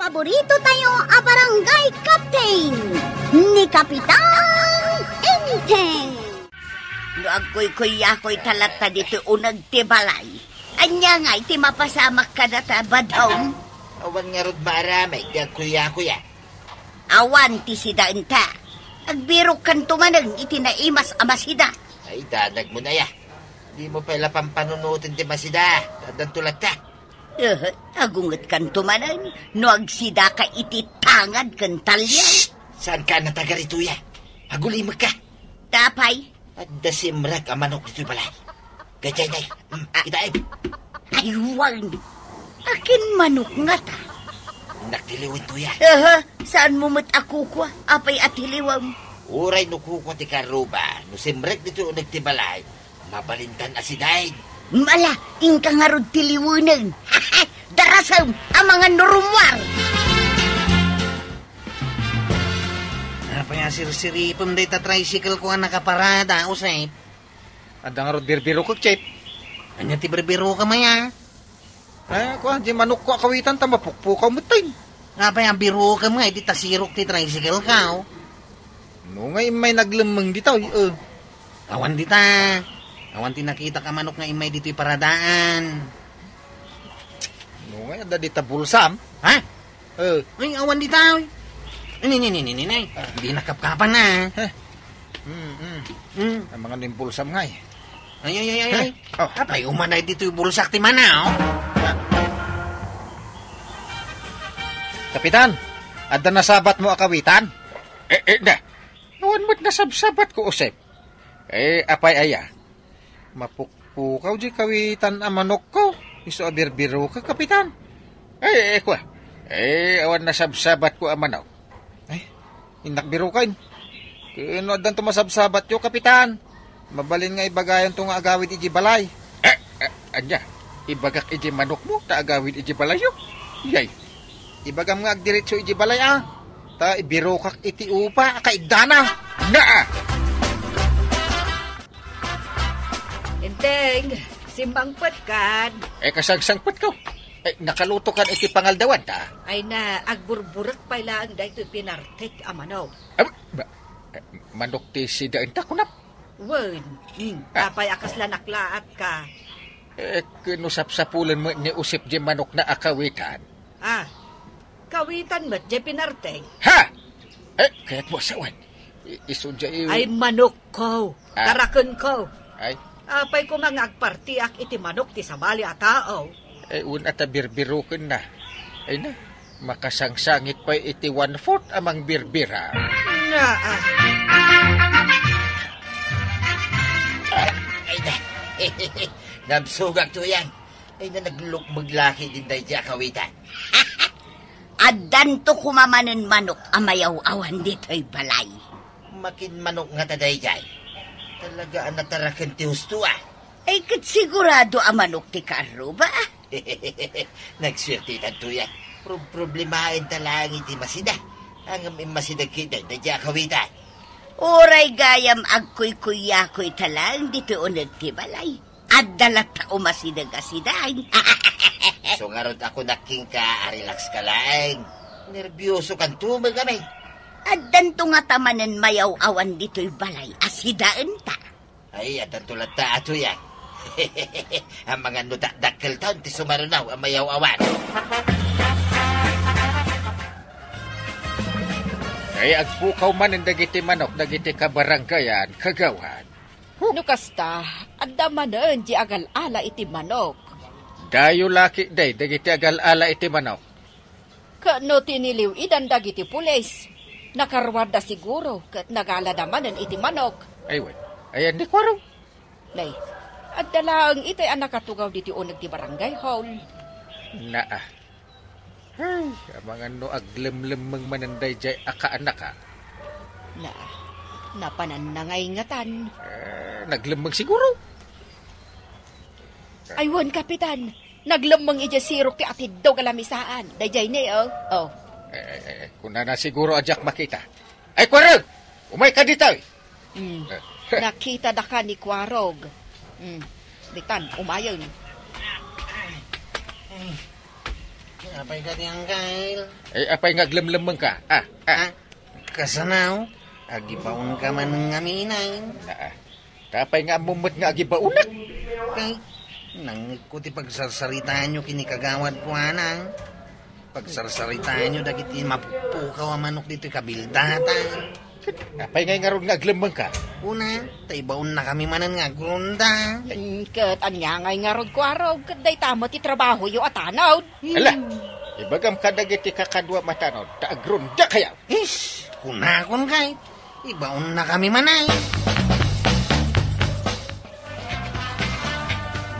paborito tayo a barangay captain ni Kapitan Enteng. No agkoy-koy-akoy talata dito unag tibalay. Anya nga iti mapasamak ka na tabadaw. Awan nga rod maaramay, agkoy-akoy Awan ti sida enta. Agbirok kan tumanang iti naimas amasida. Ay, danag mo na ya. Di mo pala pampanunutin ti masida. Dadantulat ka. Agungat kan tumanang no agsida ka iti tangad kan talyan. Saan ka nataga rito ya? Agulimag ka. Tapay. At dasimrag ang manok dito'y balay. Gajay na itaim. Aywan. Akin manok nga ta. Nagtiliwin to ya. Saan mo mat ako kwa? Apay at hiliwam. Uray nukukwa ti karuba. No simrag dito nagtibalay. Mabalintan asidain. Mala, ingka nga rod tiliwanan. Darasam ang mga norumwar. Apa yang sir-siripam day ta tricycle ko ang nakaparada, usay. Ada nga rod birbiro ko, Chip. Anya ti birbiro ka maya? Di manok ko akawitan, tamapukpukaw mo tayo. Apa yang biro ka mga, di ta sirok ti tricycle ka, No nga may naglamang dito, Awan di ta. Awan ti nakita ka manok nga imay dito'y paradaan. No nga, ada di tabulsam. Ha? Ay, awan di ta, Ni, di nakapkapan na. Ang mga nimpulsam nga Ay. Apay, umanay dito yung bulsak ti mana, Kapitan, ada nasabat mo akawitan? Na. Awan mo't nasabsabat ko, Usep. Apay aya. Mapukpukaw di kawitan ang manok ko. Iso abirbiro ka, Kapitan. Kwa. Awan nasabsabat ko ang manok. Inakbiro kain. Kino adan tumasabsabat yo, Kapitan. Mabalin nga ibagayan to nga agawid iji balay. Anya, ibagak iji manok mo, ta agawid iji balay yo. Yay. Ibagam nga agdiretso iji balay Ta ibiro kak iti upa, kaigdana. Naa! Enteng, simbangpot kan. Kasagsangpot ko. Nakaluto kan iti pangaldawan ta. Ay na, agburburak pa ilaan da ito pinartek amano. Manok ti sidain ta kunap. Wen, tapay akas lanaklaat ka. Kinusap-sapulan mo ni usip di manok na akawitan. Kawitan mo't di pinartek. Ha! Kaya't mo asawan. Isunja Ay manok ko, tarakon ko. Ay? Apay ko mga agpartiak iti manok ti sabali a tao. Un at birbirukin na. Ay na, makasangsangit pa iti 1/4 amang birbira. Ay na. Nabsugak to yan. Ay na naglukmaglaki din tayo di akawitan. Adan to kumamanan manok amayaw-awan dito'y balay. Makin manok nga taday jay. Talaga ang natarakan ti husto Ay kat sigurado ang manok ti karuba. Nagswerte tanto yan. Problemahin talang iti masida. Ang masida kita na di akawitan. Oray gayam agkuy-kuyakoy talang dito unag ti balay. At dalat tao masidag asidahin. So nga ron ako naking ka, relax ka lang. Nervyoso kan tumagamay. At danto nga tamanan mayaw-awan dito'y balay asidaan ta. Ay, at ang tulad ta ato yan. Ang mga nudak-dakkel taon ti sumarunaw ang mayaw-awan. Ay agpukaw man ang dagiti manok, dagiti kabaranggayan, kagawan. Nukasta, adda manan di agal-ala iti manok. Dayo laki day, dagiti agal-ala iti manok. Kano tiniliw idan dagiti pulis. Nakarwada siguro kat nagala naman iti manok. Aywan, ayan di kwarong. Nay, at dalaang itay ang nakatugaw diti unag ti barangay hall. Naa. Ay, ang mga no aglemlemang mananday jay akaanak ka. Napananangay-ngatan. Naglemang siguro. Aywan, Kapitan. Naglemang ija sirok ti atid daw galamisaan. Dayjay ni, oh. Kung na siguro ajak makita. Ay, Kwarog! Umay ka dito! Nakita da ka ni Kwarog. Bitan, umayon. Apay ka di Uncle. Apay nga glamlamang ka. Kasanaw, agipaon ka man ng aminay. Tapay nga mumot nga agibaunak. Kay, nang kuti pagsarsaritaan nyo kinikagawad ko anang. Pagsarsaritaan nyo dagiti mapupukaw ang manok dito kabildatan. Apay nga ron nga aglamang ka. Una, taybaon na kami manan nga grunda. Kat anya ngay nga rod ko araw, kat day tamo ti trabaho yu atanaw. Ala, ibagam ka dagiti kakadwa matanod, taagrunda kaya. Ish, kunakon kay. Ibaon na kami manay.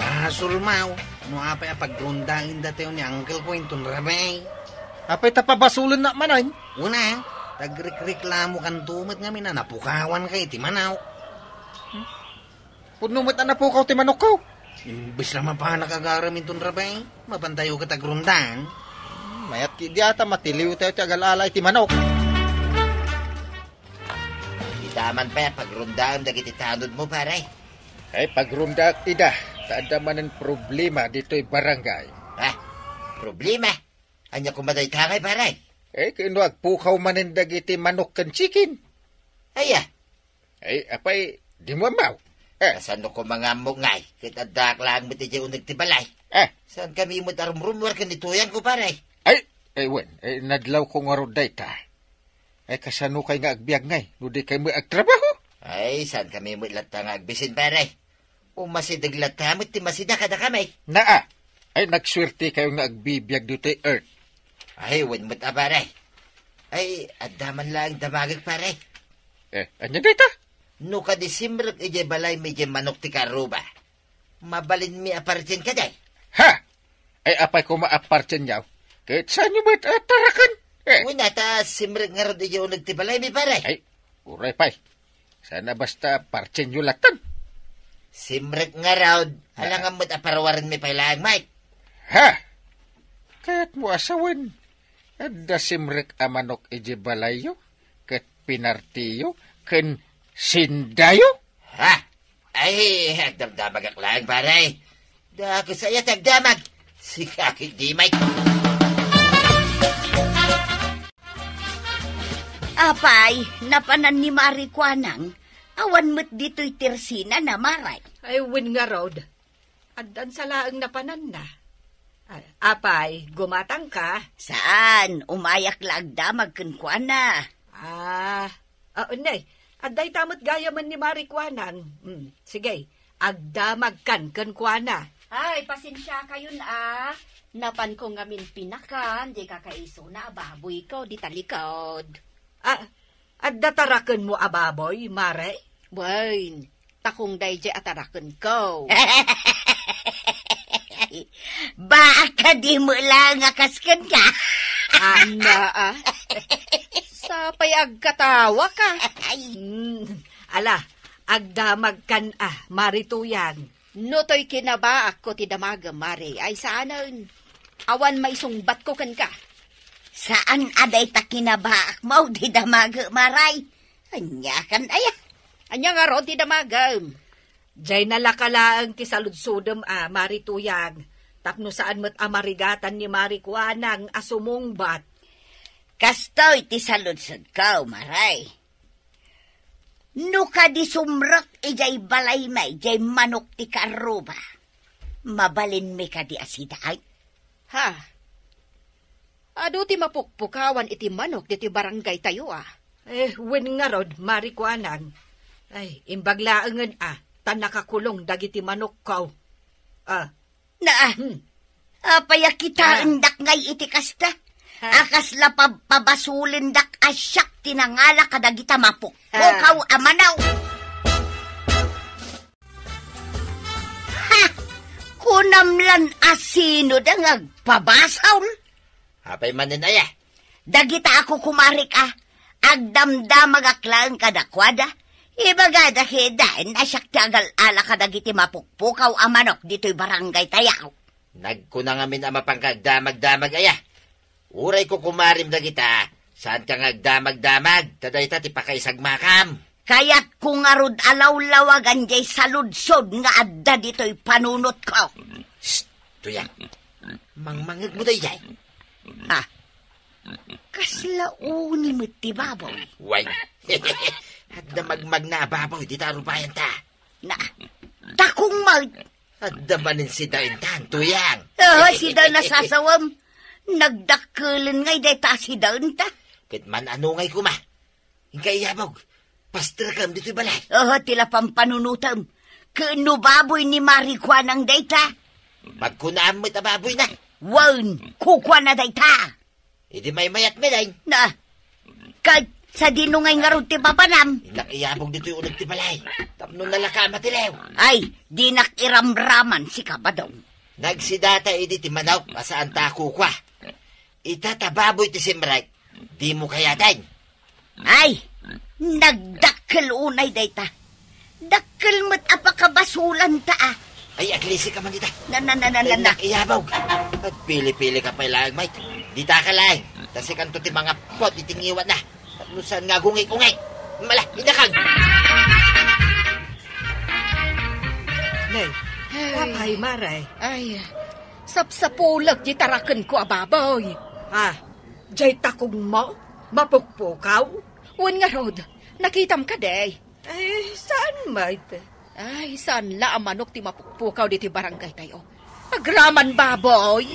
Basulmaw, no apay apaggrundain dati ni Uncle ko intun rabay. Apay tapabasulan na manay. Una, tagreklamo kan tumat nga mina napukawan kay ti Manaw. Punumat na po ti manok ko. Imbis na mapanak agaram intun rabay, mapantayo ka tagrundan. Mayat ki diata matiliw tayo ti agal-alay ti manok. Itaman pa pagrundaan dagiti tanod mo, pare. Ay pagrunda ida, taada man ang problema dito'y barangay. Problema? Anya kumaday tangay, pare. Kino agpukaw man ang dagiti manok kan chicken. Ay, apay, di mo amaw. Kasano ko mga mungay, kitadak lang mo ti unag ti balay. Saan kami mo tarumrumwar kanituyan ko, pare? Nadlaw ko nga roday ta. Kasano kay nga agbiag ngay, nudi kay mo agtrabaho. Saan kami mo ilata nga agbisin, pare? Umasidag mo, ti masida kada kamay. Nagswerte kayo nga agbibiyag dito'y earth. Wan mo't pare. Adaman lang damagag, pare. Anya data? No ka disimrag ije balay medyo manok ti karuba. Mabalin mi apartin ka day. Apay ko maapartin yaw. Kahit saan nyo ba't atarakan? Wala ta simrag nga rin ije unag ti balay mi, pare. Uray pay. Sana basta partin nyo latan. Simrag nga raw, alangan mo't aparawaran mi pailang, Mike. Kaya't mo asawan. Adda simrek amanok ije balayo, kat pinartiyo, ken sindayo? Agdamdamag ak lang, pare. Dako saya tagdamag. Si kakit di, Mike. Apay, napanan ni Mari Kwanang, awan mo't dito'y tirsina na maray. Win nga rod. Addan sa laang napanan na. Apay, gumatang ka? Saan? Umayak lagdamag kan na. Unay. Adday tamot gaya man ni Mari Kwanang. Sige, agdamag kan na. Ay, pasensya kayo na. Napan ko ngamin pinakan, di kakaiso na ababoy ko, di talikod. Addatarakan mo ababoy, Mare? Wain, takong dayje atarakan ko. Baka di mo lang akaskan ka. Sapay agkatawa ka. Ala, agdamag kan marituyan. Notoy kinabaak ko ti damaga, Mari. Ay saanan? Awan maisungbat ko kan ka. Saan aday ta kinabaak mo di damaga, Maray? Anya kan aya. Anya nga ron ti damaga. Jay nalakalaang ti saludsudem marituyag. Tapno saan mo't amarigatan ni Mari Kwanang asumungbat. Kastoy ti saludsud ko, Maray. No ka di sumrot ijay balay may jay manok ti karuba. Mabalin mi ka di asiday. Ado ti mapukpukawan iti manok diti barangay tayo wen nga rod, Mari Kwanang. Imbaglaangan tan nakakulong dagiti manok ko. Apaya kita endak ngay iti kasta. Akas la pabasulin dak asyak tinangala kadagita mapuk. Pukaw amanaw. Kunamlan asino da ngagpabasaw. Apay manin aya. Dagita ako kumarik agdamdamag aklang kadakwada. Ibagada hidain asyak ti agal-ala kadagiti mapukpukaw amanok dito'y barangay tayaw. Nagkunang amin ang mapangkagdamag-damag aya. Uray ko kumarim na kita. Saan ka ngagdamag-damag? Taday ta ti pakaisagmakam. Kaya't kung arud alaw-lawagan jay saludsod nga adda dito'y panunot ko. Shh! Tuyang. Mangmangag mo day jay. Ha? Kaslauni mo ti baboy. Way. At damagmag na baboy, di taro bayan ta. Na, takong mag... At damanin si Dain tan, tuyang. Si Dain nasasawam. Nagdakulan ngay deta si Dain ta. Kit man ano ngay kuma. Hingkay yabog. Pastor kam dito balay. Tila pampanunutam. Kano baboy ni Marikwa ng data? Magkunaan mo ita baboy na. Wan, kukwa na data. Hindi may mayat me dain. Na, kag sa dinungay nga ron ti babanam. Inakiyabog dito yung ulag ti balay. Tapno nalaka matilew. Ay, di nakiramraman si Kabadong. Nagsidata idi ti manaw, masaan ta kukwa. Itatababoy ti simrek, di mo kaya dain. Ay, nagdakkel unay data. Dakkel mo't apakabasulan ta ah. Ay, aglisi ka man dita. Na. Inakiyabog. At pili-pili ka pa ilang, mate. Dita ka lang. Kasi kanto ti mga pot, itingiwan na. At nusan nga gungay-gungay. Mala, inakag. Nay, wapay maray. Ay, sapsapulag di tarakan ko ababoy. Jay takong mo? Mapukpukaw? Wan nga rod, nakitam ka day. Ay, saan mate? Ay, saan la ang manok ti mapukpukaw di ti barangay tayo. Agraman baboy.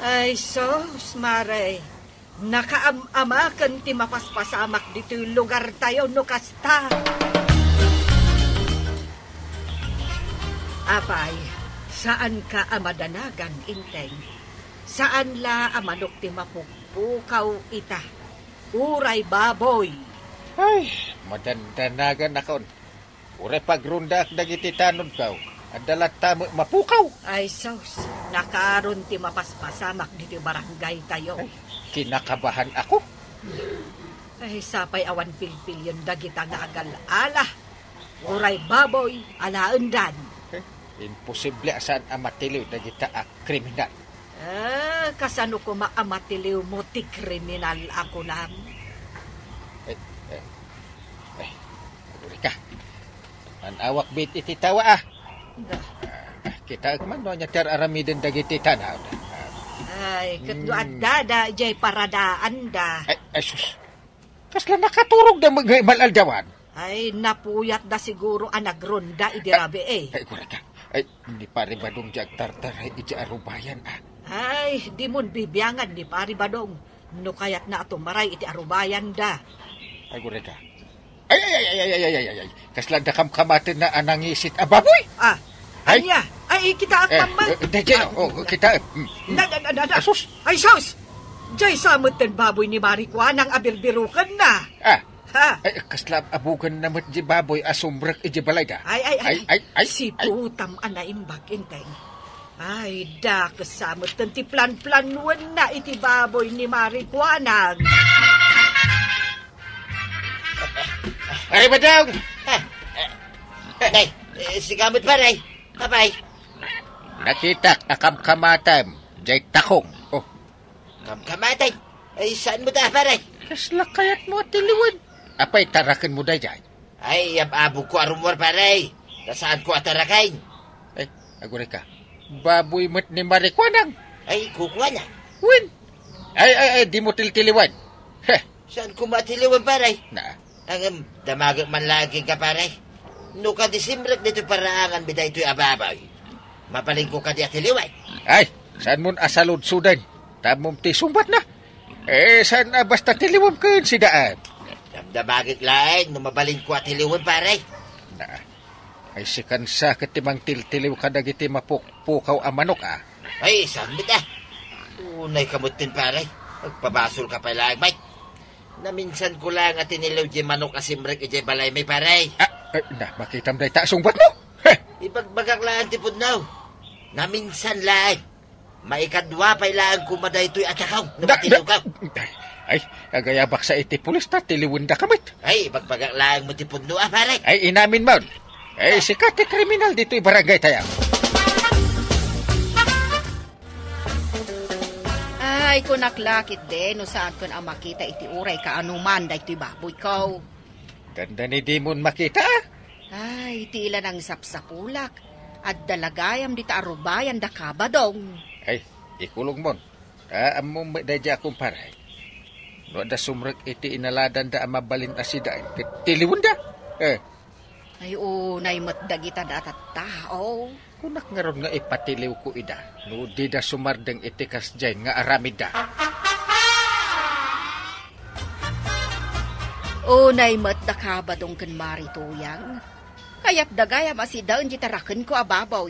Ay, sos, maray. Nakaam-amakan ti mapaspasamak dito yung lugar tayo no kasta. Apay, saan ka amadanagan, inteng? Saan la amanok ti mapukpukaw ita? Uray baboy. Ay, madandanagan akon. Ure pagrunda ak dagiti tanon kaw. Adalat tamo mapukaw. Ay, sos, nakaron ti mapaspasamak dito yung barangay tayo. Ay, kinakabahan ako. Ay, sapay awan pilpil yun dagita nga agal-ala. Uray baboy, alaundan. Imposible asan amatiliw dagita ak kriminal. Kasano ko maamatiliw mo ti kriminal ako lang. Uri ka. Manawak bit iti tawa ah. Kita man no nya ter aramiden dagiti tanaw. Ay, katlo at dada, jay paradaan da. Ay sus. Kasla nakaturog da malaldawan. Ay, napuyat da siguro anagronda idirabi eh. Ay, kura ka. Ay, hindi pare badong jag tartar ay iti arubayan ah. Ay, di mon bibiyangan ni pari badong. No kayat na atong maray iti arubayan da. Ay, kura ka. Ay. Kasla da kamkamatin na anangisit ababoy. Ay, ay, kita ang mama. Kita. Asus. Ay, sus! Jay samutin baboy ni Marikwa nang abirbirukan na. Ay, kasla abugan namat di baboy asumrek iji balay da. Ay, si putam anaimbag inteng. Ay, da kasamutin ti plan-planuan na iti baboy ni Marikwa nang. Ay, badong! Nay, sigamot pa, Nay. Kapay. Nakitak akamkamatam, jay takong. Oh. Kamkamatay. Ay, saan mo ta, paray? Kasla kayat mo tiliwan. Apay tarakan mo da jay. Ay, abog ko arumor, paray. Saan ko atarakain? Ay, agure ka. Baboy mo't ni Marikwanang. Ay, kukuha na. Win. Ay, di mo tiltiliwan. Heh. Saan ko matiliwan, paray? Na. Ang damagag man lagi ka, paray. No ka disimrek dito paraangan biday ito'y ababay. Mapaling ko ka di atiliwan. Ay, saan mo asalod sudan? Tamom ti sumbat na. Saan basta tiliwan ka si daan? Damdamagag laing no mabaling ko atiliwan, paray. Na. Ay sikan sa katimang tiltiliw ka dagiti mapukpukaw amanok ah. Ay, saan bita? Unay kamutin, paray. Magpabasol ka pa lang, Mike. Naminsan ko lang at tinilaw di manok asimrek ije balay may paray. Makitam day ta sumbat mo. Ipagbagak lang tipod now. Naminsan lang. Maikadwa pa ilaan kumaday to'y atakaw. Namatiliw ka. Ay, agayabak sa iti pulis ta, tiliwin da kamit. Ay, ipagbagak lang mo tipod no, paray. Ay, inamin mo. Ay, sikat kriminal dito'y barangay tayo. Ay, kunaklakit din, no saan ko na makita iti uray ka anuman da ito'y baboy ko. Ganda ni Dimon makita ah. Ay, tila ng sapsapulak. At dalagayam di ta arubayan da kabadong. Ay, ikulong mo. Among medadya akong paray. No da sumrek iti inaladan da mabalin asidain. Tiliwon da. Ay, unay matdagitan at tao. Kunak nga ron nga ipatiliw ko ida. No di da sumardeng iti kasdyan nga aramid da. Unay matdakabadong kan marituyang. Kaya't dagaya masidaon di tarakan ko ababaw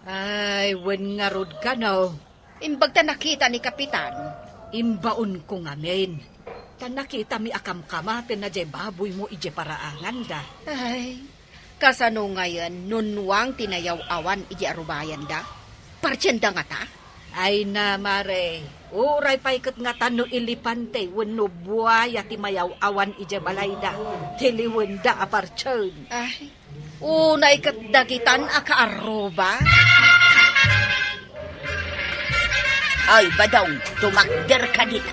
Ay, wen nga rod ka no. Imbag ta nakita ni Kapitan. Imbaon ko ngamin. Ta nakita mi akam kamaten na jay baboy mo ije paraangan da. Ay, kasano ngayon nunwang tinayaw awan ije arubayan da? Partyenda nga ta? Ay na mare, uray pa ikat nga tano ilipante wenno buaya ti mayaw awan ije balay da. Tiliwen da apartyon. Ay, unay kat dagitan akaaruba? Ay, badong, tumakder ka dita.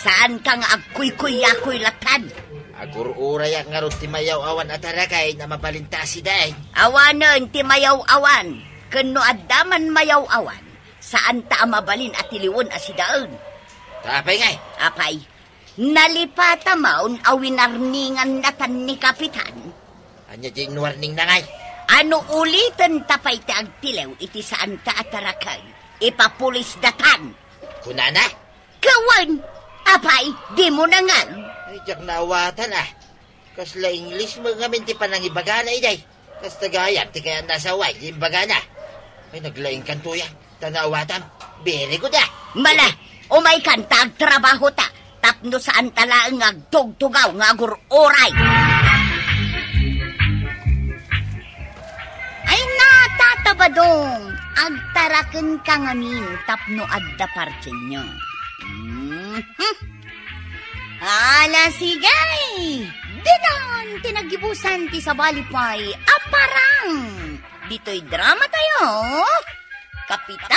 Saan ka nga agkuy-kuy-yakoy latan? Agur-uray ang nga ron timayaw awan at harakay na mabalinta si daing. Awanan ti mayaw awan. Kano adaman mayaw awan. Saan ta mabalin at tiliwon asidaon? Tapay ngay. Apay, nalipata maun awinarningan natan ni Kapitan. Anya ding warning na ngay. Ano ulitan tapay ti agtilew iti saan ta atarakay? Ipapulis datan. Kunana? Kawan! Apay, di mo na nga. Ay, jak naawatan Kasla English mo ngamin ti panang ibagana iday. Kas tagayap ti kaya nasaway di ibagana. Ay, naglaing kantuya. Tanaawatan. Very good Mala, umay kan trabaho ta. Tapno saan talaang agtugtugaw nga agur-oray. Ay natatabadong. Agtaraken ka ngamin tapno adda partin nyo. Ala sigay! Dinan tinagibusan ti sa balipay aparang! Dito'y drama tayo! Kapitan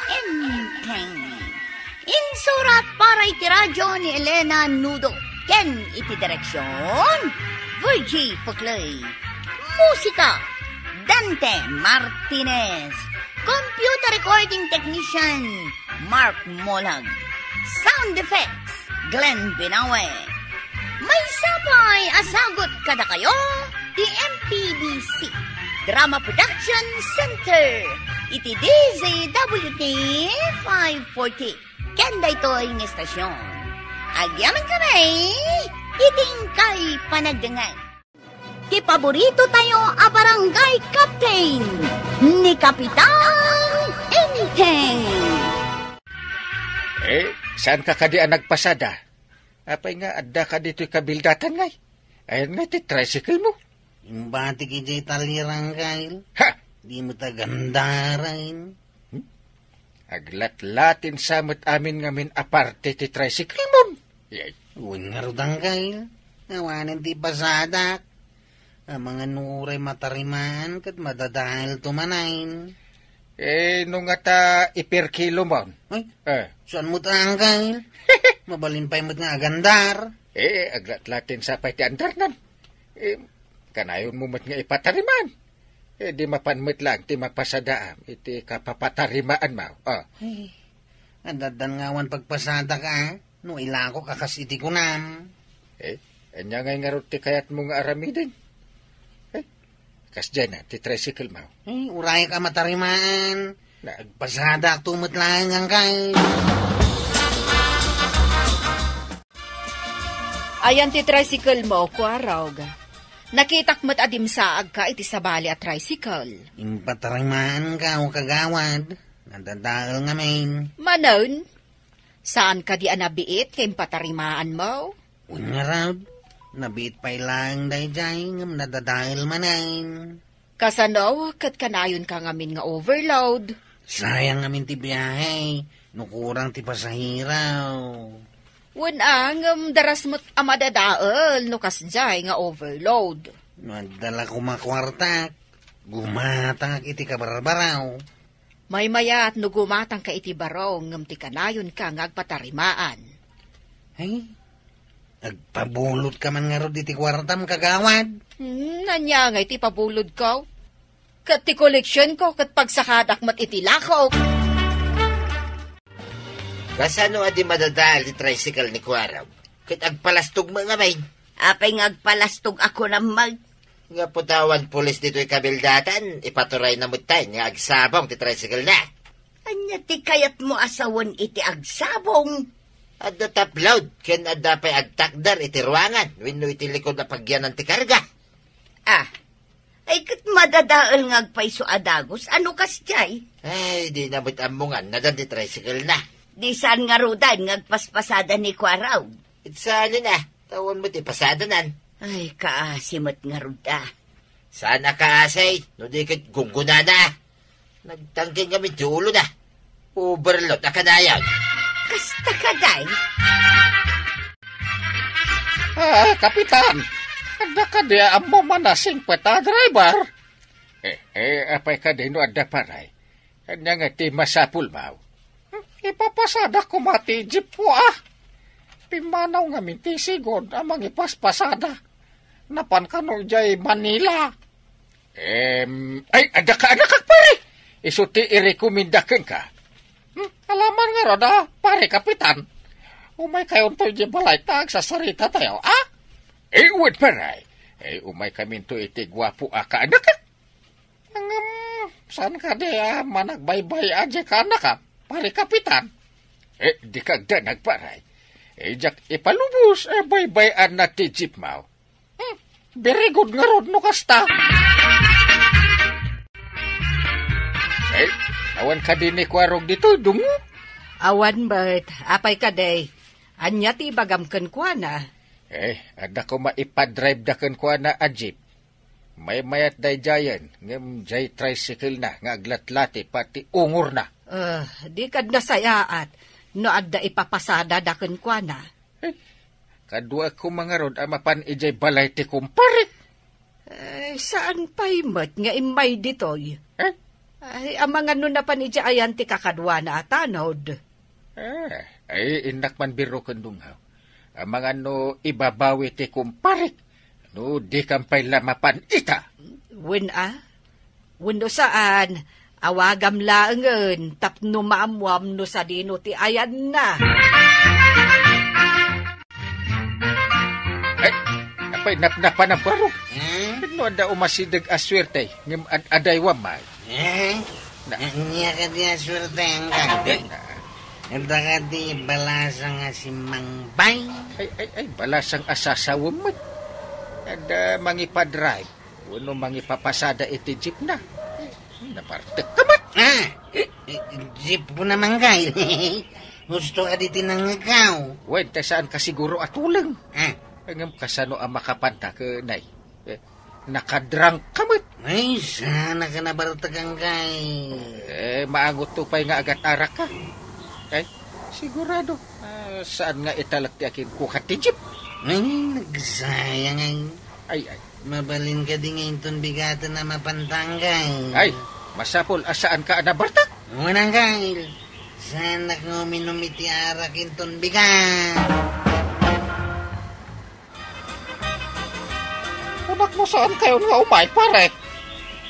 Enteng! Insurat para iti radyo ni Elena Nudo. Ken iti direksyon Virgie Paclay. Musika Dante Martinez. Computer recording technician Mark Molag. Sound effects Glenn Binawe. May sabay asagot kada kayo di MPBC Drama Production Center iti DZWT 540 kenda ito'y ng estasyon. Agyaman kami iting kay panagdangay. Ti paborito tayo a barangay captain ni Kapitan Enteng. Saan ka kadi nagpasada? Apay nga, adda ka dito'y kabildatan ngay. Ayan nga, ti tricycle mo. Imbati kiji talirang kail. Ha! Di mo tagandarain. Aglat-latin samot amin ngamin aparte ti tricycle mo. Yay. Uwan nga rudang kail. Nawanan ti pasadak. Ang mga nuray matariman kat madadahil tumanain. Nung nga ipir kilo mo. Ay, saan mo taang kail? Mabalin pa'y mo't nga agandar. Aglat-latin sa pa'y ti andar nan. Kanayon mo mo't nga ipatariman. Di mapanmit lang, ti mapasadaam. Iti kapapatarimaan mo. Ay, adadan ngawan pagpasada ka, no ilako kakasiti ko nam. Anya ngay nga ti kayat mo nga aramidin. Kas dyan ti tricycle mo. Uray ka matarimaan. Nagpasada tumot lang ang kail. Ayan ti tricycle mo, kuaraw ga. Nakitak mo't adim saag ka iti sabali at tricycle. Impatarimaan ka o kagawad. Nadadaal nga main. Manon, saan ka di anabiit kay impatarimaan mo? Unya raw. Nabiit pa'y lang dayjay ngam nadadaal manain. Kasano, kat kanayon ka ngamin nga overload. Sayang ngamin ti biyahe. Nukurang ti pasahiraw. Wanang daras mo't amadadaal no kasjay nga overload. Nadala ko makwartak. Gumatang iti kabarbaraw. May mayat no gumatang ka iti baraw ngam ti kanayon ka ngagpatarimaan. Ay, nagpabulot ka man nga ro di ti kwartam kagawad. Nanya nga iti pabulod ko. Kat ti koleksyon ko kat pagsahadak mat iti lakaw. Kasano adi madadal di tricycle ni Kuaraw? Kit agpalastog mga main. Apay ngagpalastog ako ng mag... Nga putawan pulis dito'y kabildatan, ipaturay na mutay nga agsabong ti tricycle na. Anya ti kayat mo asawon iti agsabong. At taplawd, ken adda pa'y agtakdar iti ruangan, wenno iti likod na pagyanan ti karga. Ay kat madadaal ngagpaiso adagos, ano kasyay? Ay, di na amungan, nadan ti tricycle na. Di saan nga rudan ngagpaspasada ni Kuaraw. Saan na, tawon mo ti pasadanan. Ay, kaasimot nga ruda. Sana kaasay, no di kat gungguna na. Nagtangking kami ti ulo na. Overload na kanayan. Kasta ka, day? Kapitan, ada ka dia amo manasing peta driver. Apay ka din no ada paray. Kanya nga ti masapul mau. Ipapasada ko mati jeep po Pimanaw nga minti sigod amang ipaspasada. Napan ka no jay Manila. Ay, ada ka anak pare. Isuti irekomendaken ka. Alaman nga roda, pare kapitan. Umay kayon to jay balay tag sa sarita tayo, uwad paray. Umay kami to iti gwapo ka anak ka. Saan ka diya managbaybay aja ka anak ka, pare kapitan. Di kagda nagparay. Jak ipalubos, baybayan na ti jeep mau. Very good nga rod no kasta. Awan ka din ni Kuarog dito, dungo? Awan ba't, apay ka day. Anya ti bagamken kwa na. Ada ko maipadrive da ken kwa na a jeep. May mayat day jayan, ngem jay tricycle na, nga aglatlati, pati ungor na. Di kad nasayaat. No adda ipapasada da ken kwa na. Kadua ko mga rod, amapan ijay balay ti kumpare. Saan pa'y mat nga imay ditoy? Ay, amang ano na panidya ayan ti kakadwa na atanod. Inak man biro kandunghaw. Amang ano ibabawi ti kumpare. No, di kampay lamapan ita. Wen no saan? Awagam laengen, tapno maamwam no sa dino ti ayan na. Apay napnapan ang parok. No, ada umasidag aswerte, ngem aday wamay. Niya ka di aswerte ang kagdi. Ada ka di balasang si Mangbay. Ay, balasang asasawam mo. Ada mangipadrive. Uno mangipapasada iti jeep na. Napartek kamat. Jeep po naman kayo. Gusto ka dito ng ikaw. Wenta saan ka siguro atulang. Ang kasano ang makapanta ka, nay. Nakadrang kamat. Ay, sana ka nabartagang kay. Maangot to pa'y nga agat arak ka. Sigurado. Saan nga italak ti akin kukat ti jeep? Ay, nagsayang ay. Ay. Mabalin ka din ngayon ton bigatan na mapantanggay. Ay, masapol, asaan ka nabartak? Unang kail, sana kang uminom iti arakin ton bigat. Unak mo saan kayo nga umay, pare?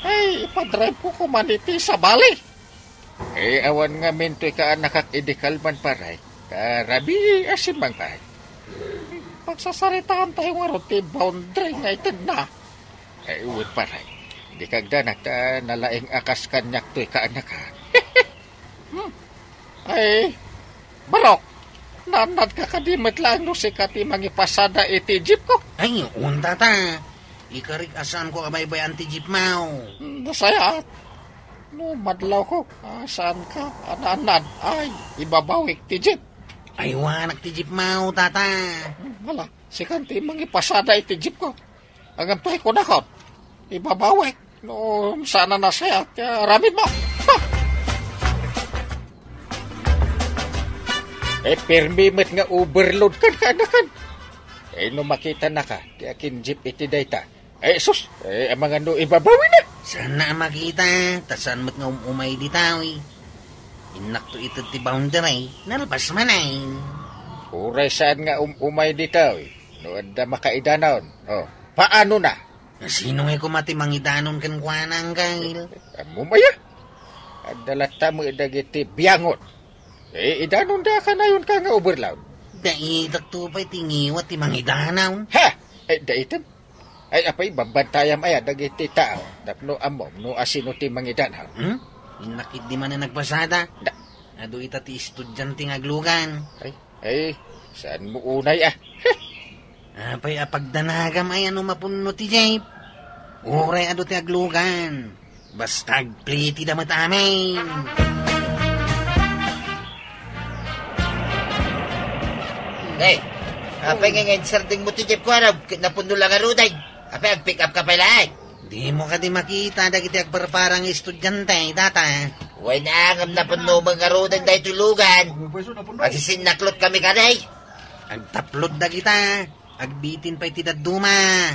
Ay, ipadrive ko kumaniti sa bali. Awan nga minto'y ka nakakidikal man, pare. Karabi, asin man pare. Pagsasaritaan tayo nga ron, boundary nga itid na. Uwid paray. Di kagda nalaing akas kanyak to'y kaanakan. Ay, barok. Nanad ka kadimit lang no si kati mangipasada iti jeep ko. Ay, unta ta. Ikarik asan ko abay-bay anti-jeep mau. Nasayat. No, madlaw ko. Saan ka? Ananad. Ay, ibabawik ti jeep. Ay, wanak ti jeep mau, tata. Wala, si kanti mangipasada iti jeep ko. Ang ampay ko na kon. Ibabawik. No, sana nasayat. Ramid mo. Permimit nga overload kan kaanakan. No makita na ka, di akin jeep iti dayta. Sus, amang ano ibabawi na. Sana makita, tasan mo't nga umay di tawi. Inak to ito ti boundary, nalabas man ay. Uray saan nga umay di tawi. No, anda makaidanon. Paano na? Sino nga kumati mangidanon kan kwanang kail? Mumaya. Adalata mo idagiti biyangot. Idanon da ka na yun ka nga overload. Daitak to pa'y tingiwat ti mangidanaw. Ha! Daitan. Ay, apay, babantayam ay, dagiti tao. Tapno amom, no asino ti mangidanaw. Inakit di man na nagpasada. Da. Ado ita ti estudyante nga aglugan. Saan mo unay Apay, apagdanagam ay ano mapuno ti Jape. Uray ado ti aglugan. Basta agpliti damat amin. Hey, apay nga ngayon sarding mo ti Jeep ko araw, napuno lang aruday. Apay, ag-pick up ka pala ay. Di mo ka di makita, dagiti agparparang estudyante, data. Huwag na angam napuno mga arudan dahi tulugan. Magsisinaklot kami ka day. Agtaplod da kita. Agbitin pa'y tidaduma.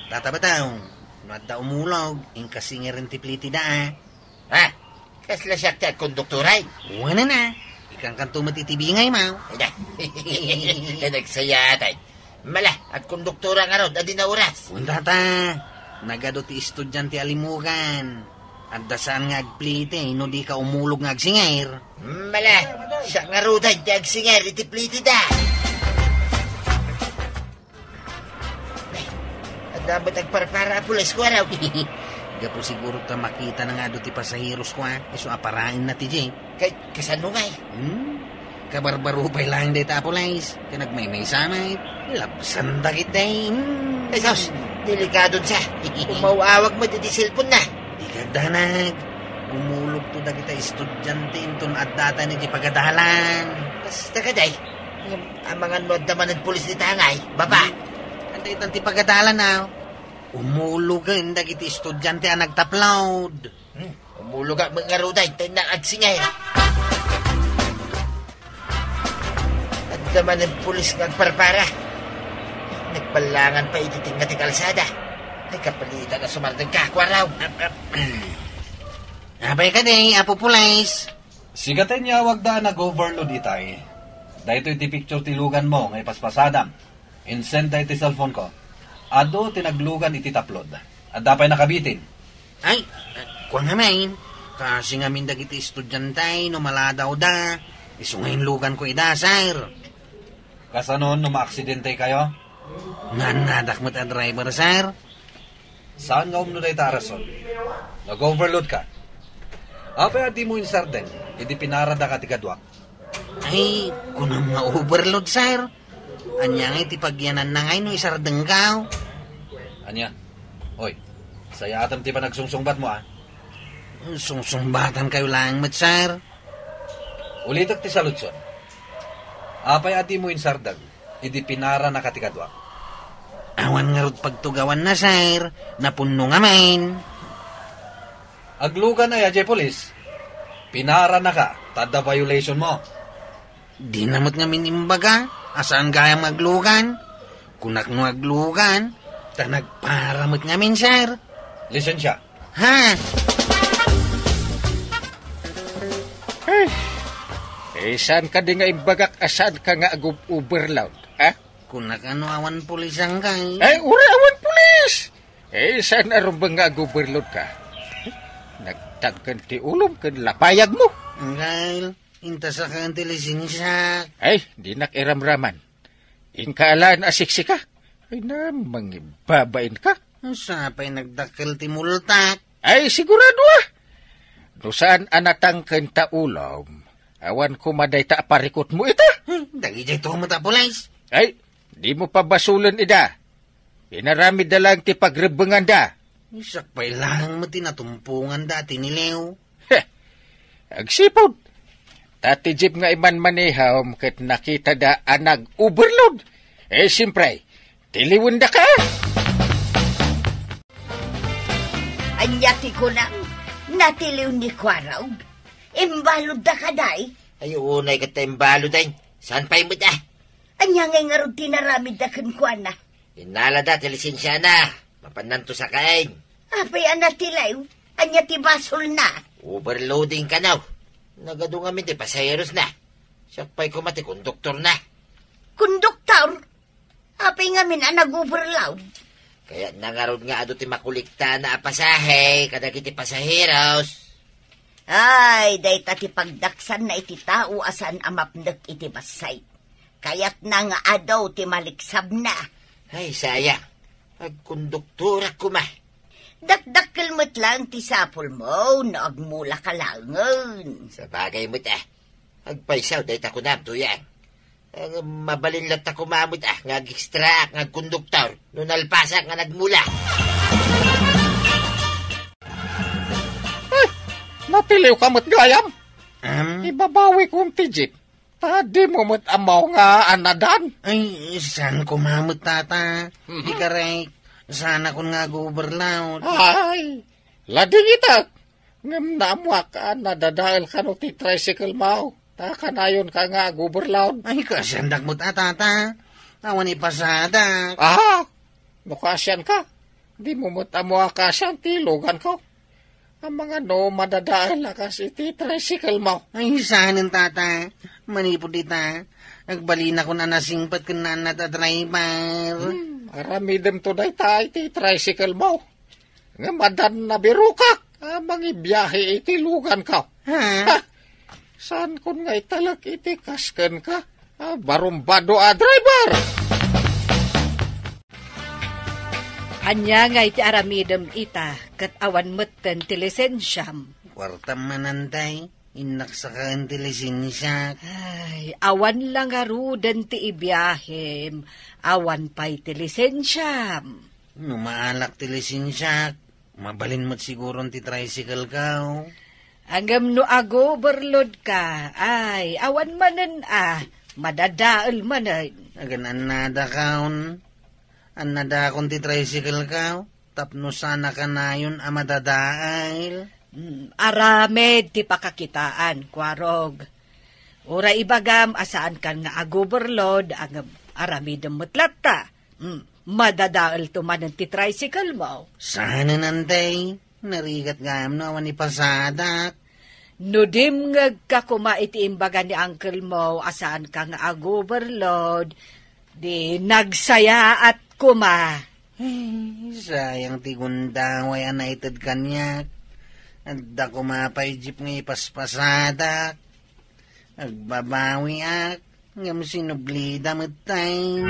Tata ba tayo? Nuad da umulog, inkasingir rin tipliti da. Ha? Kasla siya ti konduktoray. Wala na. Ikang kanto matitibingay, mau. Nagsaya atay. Mala, at konduktora nga ron, adi na oras. Tata, nagado ti estudyante alimugan. At dasaan nga agpliti, no di ka umulog nga agsingir. Mala, siya nga rudan, di agsingir, itipliti da. At dapat agparpara pulis ko araw. Gapo siguro ta makita na nga do ti pasahiros ko, Iso aparain na ti Jay. Kasan mo nga Kabarbaro pa'y lang day tapolais. Kanagmay-may samay. Lapsan dakit day. Ay, Saus, delikadon siya. Umawawag mo di silpon na. Di kagdanag. Umulog to da kita estudyante inton at data ni di pagadalan. Basta ka day. Amangan mo at naman ng pulis ni Tangay. Baba. Anday tan ti pagadalan na. Umulugan da kita estudyante ang nagtaplawd. Umulog ang mga ruday. Tayo na agsingay. At naman ng pulis ng parpara. Nagpalangan pa ititing na ti kalsada. Nagkapalitan na sumardang kakwaraw. Abay ka day, Apo Pulais. Sigatan niya wag da nag-overload itay. Dahito iti picture tilugan mo ngay paspasadam. Insend da iti cellphone ko. Ado tinaglugan iti taplod. At dapay nakabitin. Ay, kuwan nga main. Kasi nga mindag iti estudyantay no maladaw da. Isungayin lugan ko idasar. Kasanon no maaksidente kayo? Nanadak mo't a driver, sir. Saan nga umno da itarason? Nag-overload ka. Apay adi mo insarden. Idi pinarada ka ti kadwak. Ay, kunam nga overload, sir. Anya nga iti pagyanan na ngay no isardeng kao. Anya? Oy, saya atam ti pa nagsungsungbat mo Sungsungbatan kayo lang, mat, sir. Ulitak ti salutson. Apay adi mo insardag. Idi pinara na katikadwa. Awan nga rod pagtugawan na, sir. Napuno nga main. Aglugan ay ajay polis. Pinara na ka. Tada violation mo. Di namot nga minimbaga. Asaan gayang maglugan? Kunak no aglugan. Ta nagparamot nga min, sir. Lisensya. Ha? Saan ka di nga imbagak asaan ka nga overload, ha? Kunak ano awan pulis ang kay. Ura awan pulis! Saan arumbang nga overload ka? Nagtagkan ti ulom kan lapayag mo. Ngayon, inta sa kang lisensya. Di nakiramraman. Inkaalaan asiksi ka. Na, mangibabain ka. Sapay nagdakil ti multak. Sigurado No saan anatang kanta ulom, awan kumaday ta parikot mo ita. Dagi jay to matapulais. Di mo pa basulan ida. Pinaramid na lang ti pagrebengan da. Sakpay lang mo tinatumpungan dati nilew. Agsipod. Tati jeep nga iman maniham kat nakita da anag overload. Siyempre, tiliwan da ka. Anyati ko lang, natiliw ni Kwaraw. Imbalod da ka day. Ay, unay ka tayong balo day. Saan pa'y mo da? Anya ngay nga rin tinaramid da kan na. Inala da, lisensya na. Mapananto sa kain. Apay anatilaw, anya ti basol na. Overloading ka now. Nagado nga ti pasayeros na. Siya pa'y kumati konduktor na. Konduktor? Apay nga min nag-overload. Kaya nangarod nga ado ti makulikta na apasahe, kadagiti pasaheros. Ay, day tati pagdaksan na iti tao asan amapnek iti basay. Kayat na nga adaw ti maliksab na. Ay, sayang. Agkonduktura ko ma. Dakdakkel mo't lang ti sapol mo na agmula ka langan. Sa bagay mo't agpaisaw day ta ko na tuyan. Mabalinlat ako mamut ngag-extract, ngag-konduktor, nun alpasak nga nagmula. Napiliw ka mo't gayam. Ibabawi kong tijip. Di mo mo't amaw nga anadan. Ay, saan ko mamut, tata? Di ka right. Sana kun nga overload. Ay, lading itak. Ngam naamwak ka nadadaal ka no ti tricycle mau. Kanayon ka nga overload. Ay, kasandak mo, tata. Awan ipasada. Nukasyan ka. Di mo mo't amwak kasyan tilugan ko. Ang mga no madadaal lakas iti tricycle mau. Ay, saanin, tata. Manipod ita. Nagbalina ko na nasingpat ka na driver. Aramidem to day ta iti tricycle mo. Nga madan na birukak. Mangi biyahe iti lugan ka. Ha? Saan kun nga italak iti kasken ka? Barumbado driver. Anya nga iti aramidem ita kat awan metten ti lisensyam. Kwarta manantay. Inaksakaan ti lisensya. Ay, awan lang arudan ti ibiyahem. Awan pa'y ti lisensyam. Numaalak ti lisensya. Mabalin mo't siguro ti tricycle ka. Angam no overload ka. Ay, awan manan madadaal manan. Agan anada kaon. Anada akong ti tricycle ka. Tapno sana ka na yun madadaal. Aramed ti pakakitaan, kwarog. Ura ibagam asaan kan nga overload ang aramid ang mutlata. Madadaal tumanan ti tricycle mo. Sana nantay, narigat gam na awan ipasadak. Nudim nga kuma iti imbaga ni uncle mo asaan ka nga overload, di nagsaya at kuma. Ay, sayang ti gundaway anaitad kanyak. Adda ko mapay jeep nga ipaspasadak. Agbabawi ak. Ngam sinublida matay.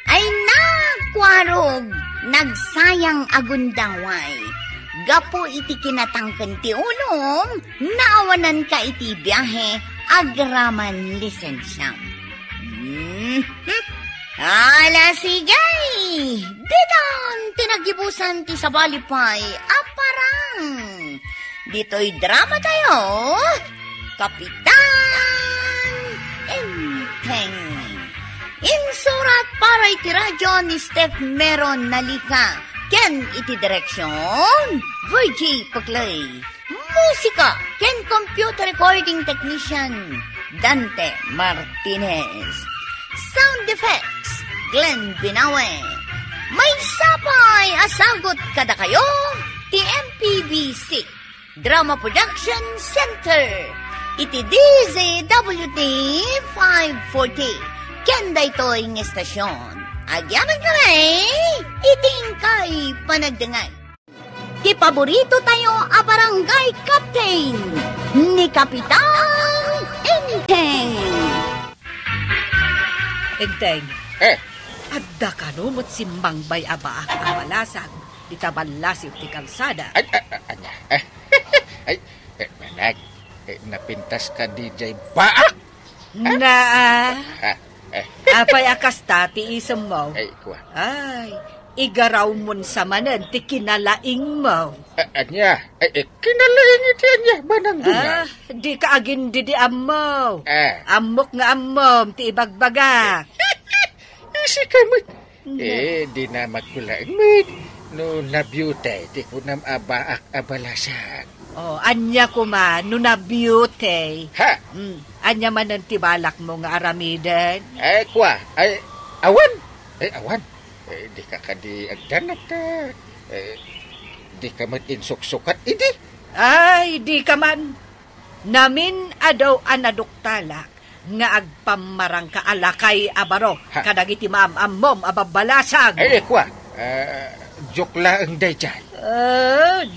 Ay na, kwarog. Nagsayang agundaway. Gapo iti kinatangken ti ulong. Naawanan ka iti biyahe. Agraman lisensyam. Ala sigay! Didon, tinagibusan ti sabalipay, aparang! Dito'y drama tayo, Kapitan Enteng. Insurat para iti radyo ni Steph Meron Nalika, ken iti direksyon, Virgie Paglay. Musika, ken computer recording technician, Dante Martinez. Sound effects, Glenn Binawe. May sapay, asagot kada kayo, TMPBC, Drama Production Center, iti DZWT 540, kenda ito'y ng estasyon. Agyaman kami, iting kay panagdangay. Ti paborito tayo a barangay captain, ni Kapitan Enteng. Enteng. Adda ka no mo't simbang bay aba ang malasag. Di tabanlasip ti kalsada. Manag. Napintas ka DJ Baak. Apay akas ti isam mo. Kuha. Ay, igaraw mon sa manan ti kinalaing mo. Anya, kinalaing iti anya, banang dunga. Di ka agin di ammo. Amok nga ammom, ti ibagbagak. Isi kamot. Di na magkulaing mit. No nabyutay, di ko nam abaak abalasan. Anya kuma, no nabyutay. Ha? Anya man ang tibalak mo nga aramidan. Kuha, awan. Awan. Di ka kadi agdanap ta. Di ka man insuksukat, idi. Ay, di ka man. Namin adaw anaduktalak nga agpamarang ka alakay abaro. Kadagiti maam-ammom ababalasag. Kuha, joke lang day dyan.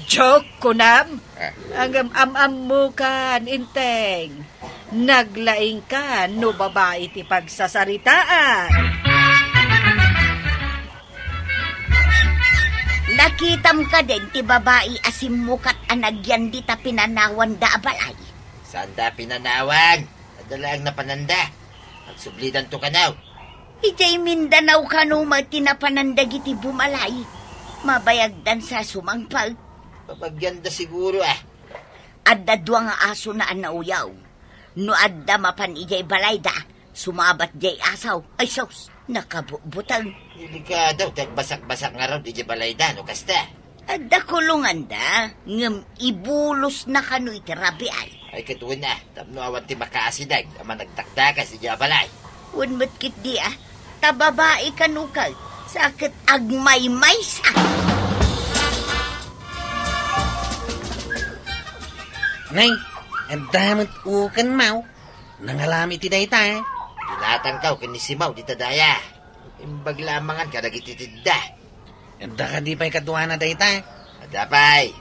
Joke ko nam. Ang am mo kan, Inteng. Naglaing ka, no babae ti pagsasaritaan. Nakitam ka din ti babae asim mukat anagyan di ta pinanawan da abalay. Saan da pinanawan? Adala ang napananda. Magsublidan to ka now. Ijay Mindanao ka no magtinapanandag iti bumalay. Mabayagdan sa sumangpag. Papagyanda siguro Adda duwa nga aso na anauyaw. No adda mapan ijay balay da, sumabat jay asaw. Ay sos, nakabutang. Hindi ka daw, basak-basak nga raw, di balay da, no kasta. Adda kulungan da, ngam ibulos na kano iti rabi ay. Ay katuon na, tapno awan ti makaasidag, ama nagtakdaka si balay. Unmat kit di tababae kanukag, sakit agmay-may sa. Nay, ang damot ukan mau. Nangalami ti dayta. Tinatangkaw kanisimaw di tadaya. Imbag lamangan ka nagititidda. Anda ka di pa'y katuwa na dayta. Adapay.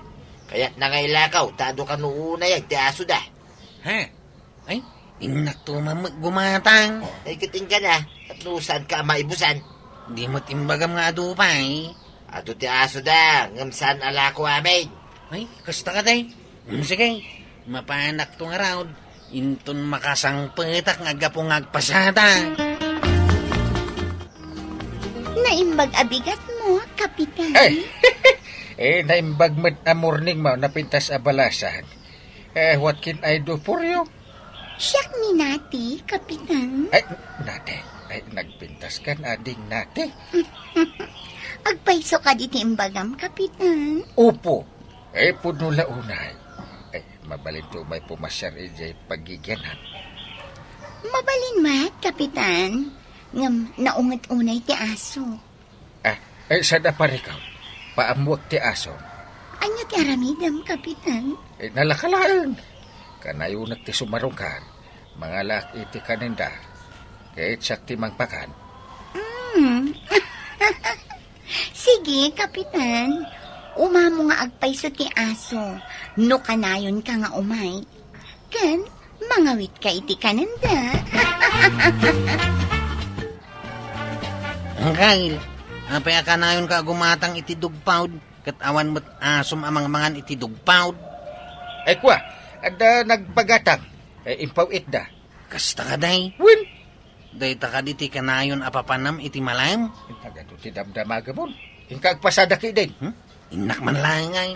Kaya't nangailakaw, tado ka nuuna yan, ti aso da. Ha? Ay, inak to gumatang. Ay kiting ka na, at nusan ka maibusan. Di mo timbagam nga adupay. Ato ti aso da, ngamsan alako amin. Ay, kasta ka day. Sige, mapanak to nga raw. Inton makasang petak nga gapong agpasada. Naimbag abigat mo, Kapitan. Naimbag med a morning mo napintas a balasan. What can I do for you? Siyak ni Nati, Kapitan. Nati. Nagpintas ka na ading Nati. Agpaiso ka diti imbagam, Kapitan. Upo. Puno launay. Mabalin to may pumasyar ijay pagigyanan. Mabalin mat, Kapitan. Ngam naungat unay ti aso. Sada pa rin ka. Paamuak ti aso. Anya ti aramidam, Kapitan? Nalakalaan. Kanayunak ti sumarungkan. Mga laki ti kaninda. Kahit sakti mangpakan. Sige, Kapitan. Umamo nga agpaiso ti aso. No kanayon ka nga umay. Kan, mangawit ka iti kananda. Ang kail, apay kanayon ka gumatang iti dugpawd. Kat awan mo't asom amang mangan iti dugpawd. Kwa, ada nagbagatang. Impaw itda. Kasta ka day. Win. Day ta ka diti kanayon apapanam iti malam. Tagado ti damdamaga mo. Ingka agpasada ki din. Inak man lang ngay.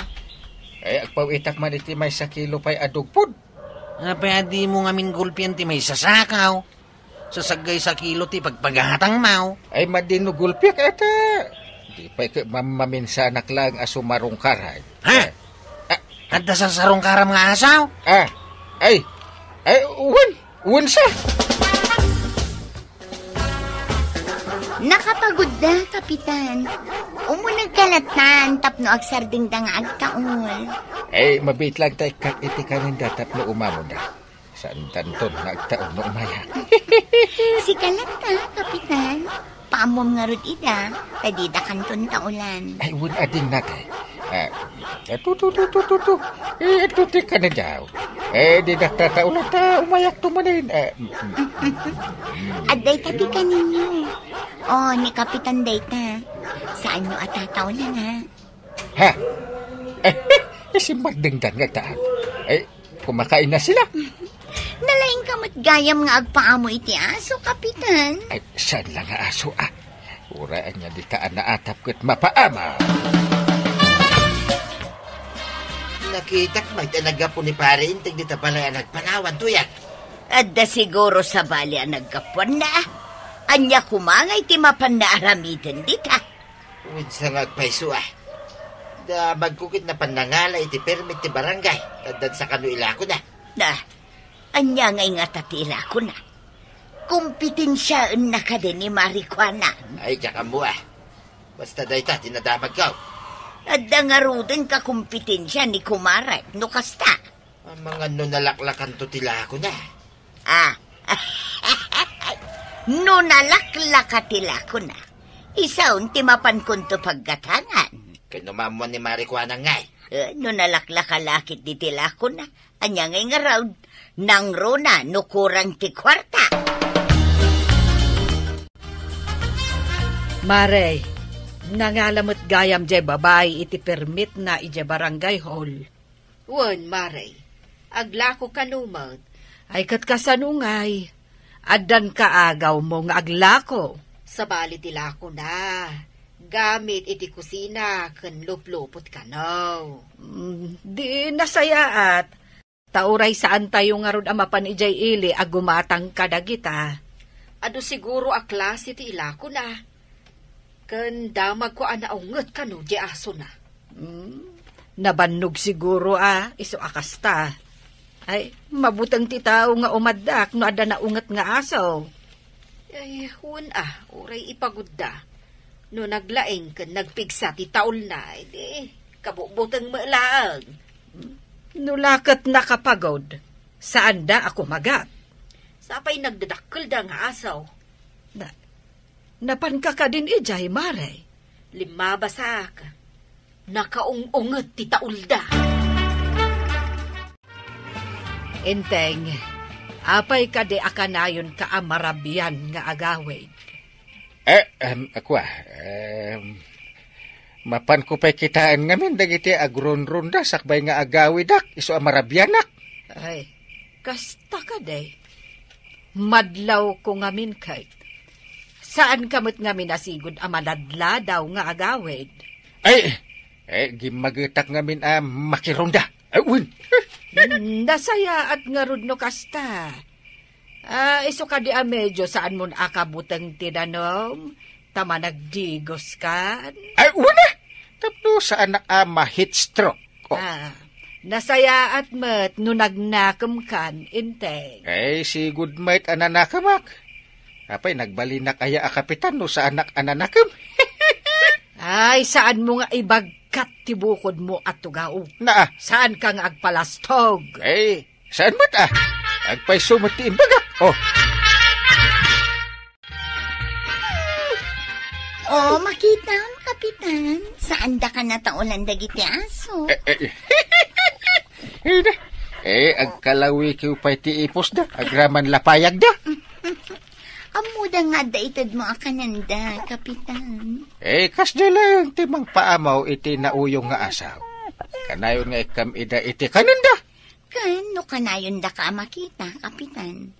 Agpawitak man iti may sa kilo pa'y adugpod. Apay di mo nga minggulpian ti may sasakaw. Sasagay sa kilo ti pagpagatang mau. Madinugulpi ka ata. Di pa'y maminsanak lang asumarong karay. Ha? Kadda sa sarong karam nga asaw? Uwan siya. Nakapagod na, Kapitan. Umunag kalatan, tapno agsarding da nga agtaol. Mabit lang tayo kak iti kaninda tapno umamo na. Saan tanton na agtaol no umaya. Si kalata, Kapitan. Paamom nga rod ida, tadida kanton taulan. Uwan ading natin. Ito ti ka na daw. Di naktataulan ta umayak tumanin. Aday tabi ka ninyo. Ni Kapitan Dayta. Saan nyo atataulan ha? Si Magdingdan nga taan. Kumakain na sila. Nalaing kamot gayam nga agpaamo iti aso, Kapitan. Saan lang nga aso Uraan niya di kaan na atap ko't mapaama. Nakitak may tanaga po ni pare intig dita pala ang nagpanawan tuyak. Adda siguro sa bali ang nagkapuan na. Anya kumangay ti mapan na aramitin dita. Uwid sa ngagpaiso Da magkukit na panangala iti permit ti barangay. Tadad sa kanuila ko na. Anya ngay nga tatila ko na. Kumpitinsyaan na ka din ni Marijuana. Ay, tsaka mo Basta dayta, tinadamag ka. Adda nga rudin ka kumpitensya ni Kumarat, no kasta. Ang mga nalaklakan to tila ko na. No nalaklaka tila ko na. Isaon ti mapan kun to paggatangan. Kinumamon ni Marikwanang ngay. No nalaklakalakit di tila ko na. Anya ngay nga raw. Nang rona no kurang ti kwarta. Mare, nangalamot gayam jay babay iti permit na iti barangay hall. Wan, Mare. Aglako kanumag. Ay kat kasanungay. Adan kaagaw mo nga aglako. Sa bali tila ko na. Gamit iti kusina ken luplupot ka no. Di nasayaat. Tauray saan tayo nga rod amapan ijay ili agumatang kadagita. Ado siguro a klase ti ilako na. Ken damag ko anaunget ka no di aso na. Nabannog siguro iso akasta. Ay, mabutang ti tao nga umadak no ada naunget nga aso. Ay, oray ipagudda. No naglaeng ken nagpigsa ti taol na, edi kabubutang maalaang. Nulakat nakapagod. Saan da ako magat? Sapay nagdadakkel da nga asaw. Napan ka din ijay, Mare. Lima basak. Nakaung-unget ti taol da. Inteng, apay ka di akanayon ka amarabyan nga agawid. Mapan ko pa'y kitaan ngamin dagiti agron-ronda sakbay nga agawidak iso amarabyanak. Ay, kasta ka day. Madlaw ko ngamin kay. Saan kamot ngamin asigod amanadla daw nga agawid? Gimagitak ngamin makironda. Win. Nasaya at nga rod no kasta. Iso ka di medyo saan mo akabutang tinanom? Tama nagdigos ka? Una! Tapno saan na ma-heat stroke. Nasaya at mat no nagnakam kan, inteng. Si good mate ananakamak. Apay nagbalinak aya a kapitan no sa anak ananakam. Ay, saan mo nga ibagkat tibukod mo at tugaw? Na? Saan ka nga agpalastog? Saan mo't agpay sumati imbagak. Makita mo, Kapitan. Saan da ka nataulan dagiti aso? Agkalawi kiw pa'y ti ipos da. Agraman lapayag da. Amuda nga daitad mo akananda, Kapitan. Kasda lang timang paamaw iti nauyong nga asaw. Kanayon nga ikam ida iti kananda. No kanayon da ka makita, Kapitan.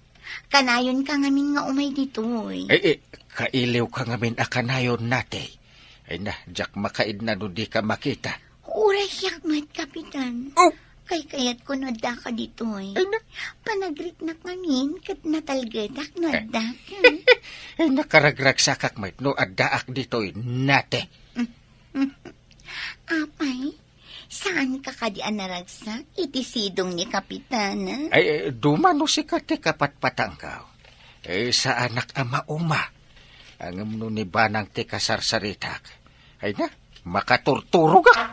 Kanayon ka ngamin nga umay dito. Kailiw ka ngamin akanayon nate. Jack makaid na di ka makita. Uray yakmat, Kapitan. Kayat ko nada ka dito. Panagritnak ngamin kat natalgadak nada ka. Nakaragrag sakak mait no addaak dito nate. Apay, saan ka kadian naragsak? Iti sidong ni Kapitan. Dumano si kati kapatpatangkaw. Sa anak ama uma. Ang umno ni banang ti kasarsaritak. Makaturturog ka.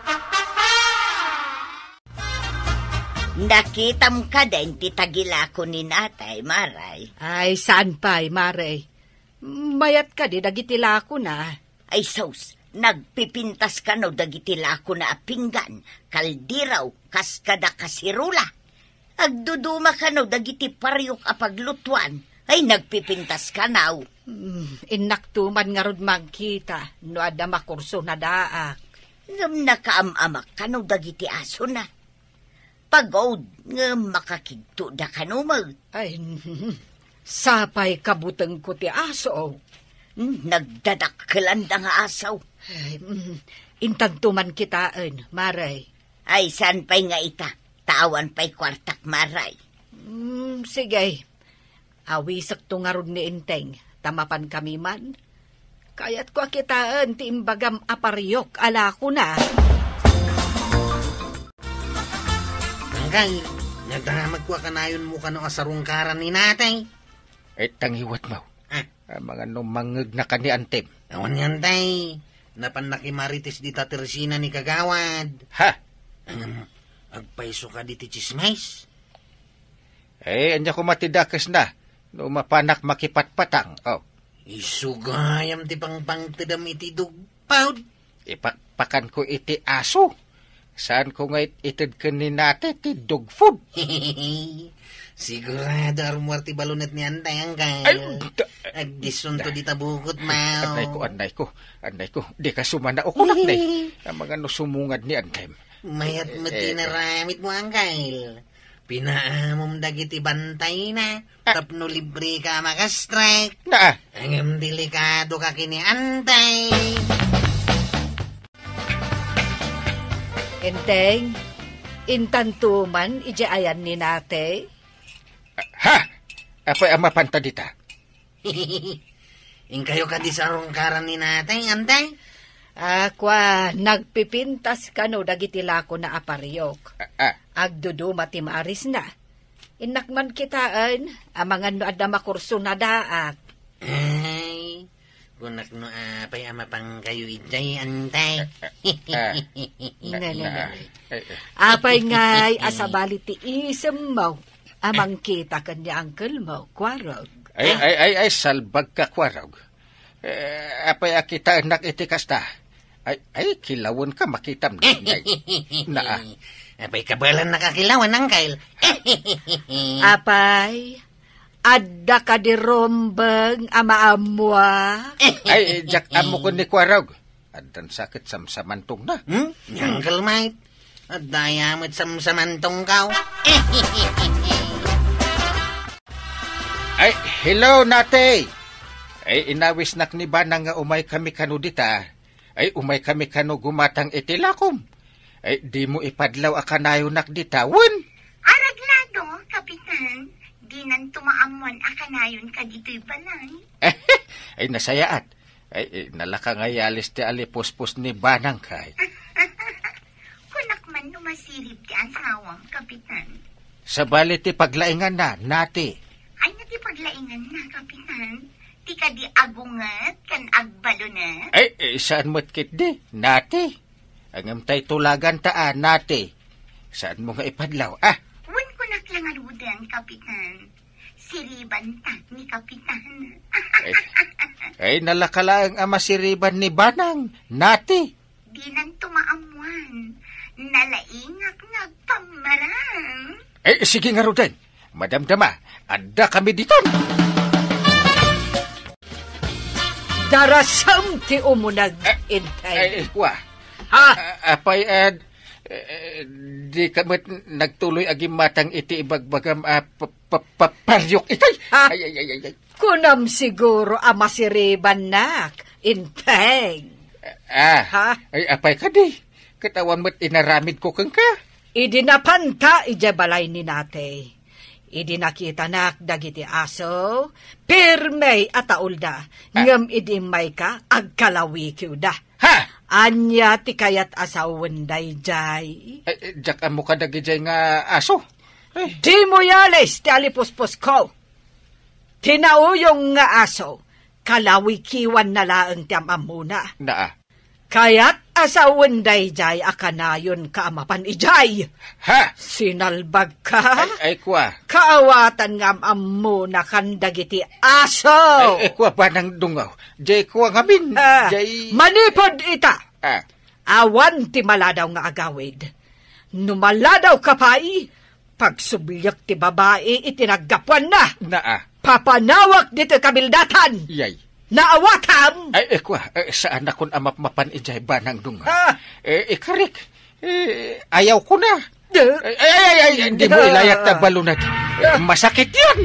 Nakitam ka din titagila ko ni Natay, Maray. Ay, saan pa'y, Maray? Mayat ka di, dagitila ko na. Ay, sos, nagpipintas ka no, dagitila ko na pinggan, kaldiraw, kaskada kasirula. Agduduma ka no, dagiti paryok apaglutuan. Ay, nagpipintas ka now. Inaktuman nga rod magkita, no ada makurso na daak. Ngam nakaamamak ka no, dagiti aso na. Pagod nga makakigto da ka no, mag. Ay, sapay kabutang ko ti aso. Nagdadakkelan da nga asaw. Ay, intagtuman kitaan, Maray. Ay, saan pa'y nga ita? Tawan pa'y kwartak, Maray. Sige. Awisak to nga rod ni Inteng. Tamapan kami man. Kaya't ko akitaan ti imbagam aparyok ala ko na. Angkay, nagdamag ko kanayon mo ka no asarungkaran ni natay. Tangiwat mo. Mga numangag na ka ni Antem. Awan yan tay. Napanaki marites di Teresina ni Kagawad. Agpaiso ka di ti chismais. Anya ko matidakas na. No mapanak makipatpatang. Isugayam ti pangtidam iti dugpaw. pakan ko iti aso. Saan ko nga itid kaninate ti dog food? Sigurado armuar ti balunat ni Antay Angkal. Agdisunto di tabukot, Mau. Anday ko. Di ka sumana o kunak, day. Ang mga nusumungad ni Antay. Mayat mo tinaramit mo, Angkal. Pinaamom dagiti bantay na. Tapno libre ka makastrike. Ang delikado ka kini Antay. Enteng, intantuman, ijaayan ni nate. Ha? Apay ang mapanta dita? Kayo ka di sa rungkaran ni natay, Antay? Akwa, nagpipintas ka no dagiti lako na apariyok. Agdudu matimaris na. Inakman kitaan, amangan no adda makurso na daak. Ay, gunak no apay ama pang kayo ijay, Antay. Apay ngay asabali ti isem mo. Amang kita kanya uncle mo, Kwarog. Ay, salbag ka, Kwarog. Apay akita anak iti kasta. Ay, kilawon ka, makitam na. Apay kabalan nakakilawan, Angkal. Apay, adda ka di rombeng ama amwa. Ay, jak amo ko ni Kwarog. Adan sakit samsamantong na. Angkal, mate. Adda yamit samsamantong kaw. Ay, hello, nate. Ay, inawis nak ni Banang nga umay kami kano dita. Ay, umay kami kano gumatang itilakom. Ay, di mo ipadlaw akanayo nak dita, wen? Araglado, Kapitan. Di nan tumaamuan akanayon ka dito'y balay. Ay, nasayaat. Ay, nalaka nga yalis ti alipospos ni Banang kay. Kunak man numasirip ti asawang, Kapitan. Sa bali ti paglaingan na, nate. Ay, natipaglaingan na, Kapitan. Di ka di agungat, kan agbalo na. Ay, saan mo't kit di? Nati. Ang amtay tulagan taan, nati. Saan mo nga ipadlaw? Wan ko naklangarudan, Kapitan. Siriban ta ni Kapitan. Ay, nalakala ang ama siriban ni Banang, nati. Di nan tumaamuan. Nalaingak nagpamarang. Ay, sige nga rudan. Madamdama, adda kami dito. Darasam ti umunag, Intay. Ay, kwa. Apay, di kamat nagtuloy agim matang iti ibagbagam paparyok itay. Ay. Kunam siguro ama siriban nak, Intay. Ay, apay ka di. Katawan mo't inaramid ko kang ka. Idinapanta ijabalay ni nate. Idinakita nak dagiti aso, pirmay ataulda, ngam idimay ka, agkalawi da. Anya ti kayat asawan day jay. Jak amo ka dagi jay nga aso. Di mo yales ti alipuspos ko. Tinauyong nga aso, kalawi kiwan na laang ti amamuna. Kayat asawan day jay akanayon kaamapan ijay. Sinalbag ka? Ay, kwa. Kaawatan ngam ammo na kandagiti aso. Ay, kwa ba nang dungaw? Jay kwa ngamin. Manipod ita. Awan ti maladaw nga agawid. Numaladaw kapay, pagsublyak ti babae itinaggapuan na. Papanawak dito kabildatan. Yay. Naawatam! Ay, kwa, saan na kun amap-mapan ijay ba ng dunga? Ikarik, ayaw ko na. Ay, di mo ilayat na balunat. Masakit yan.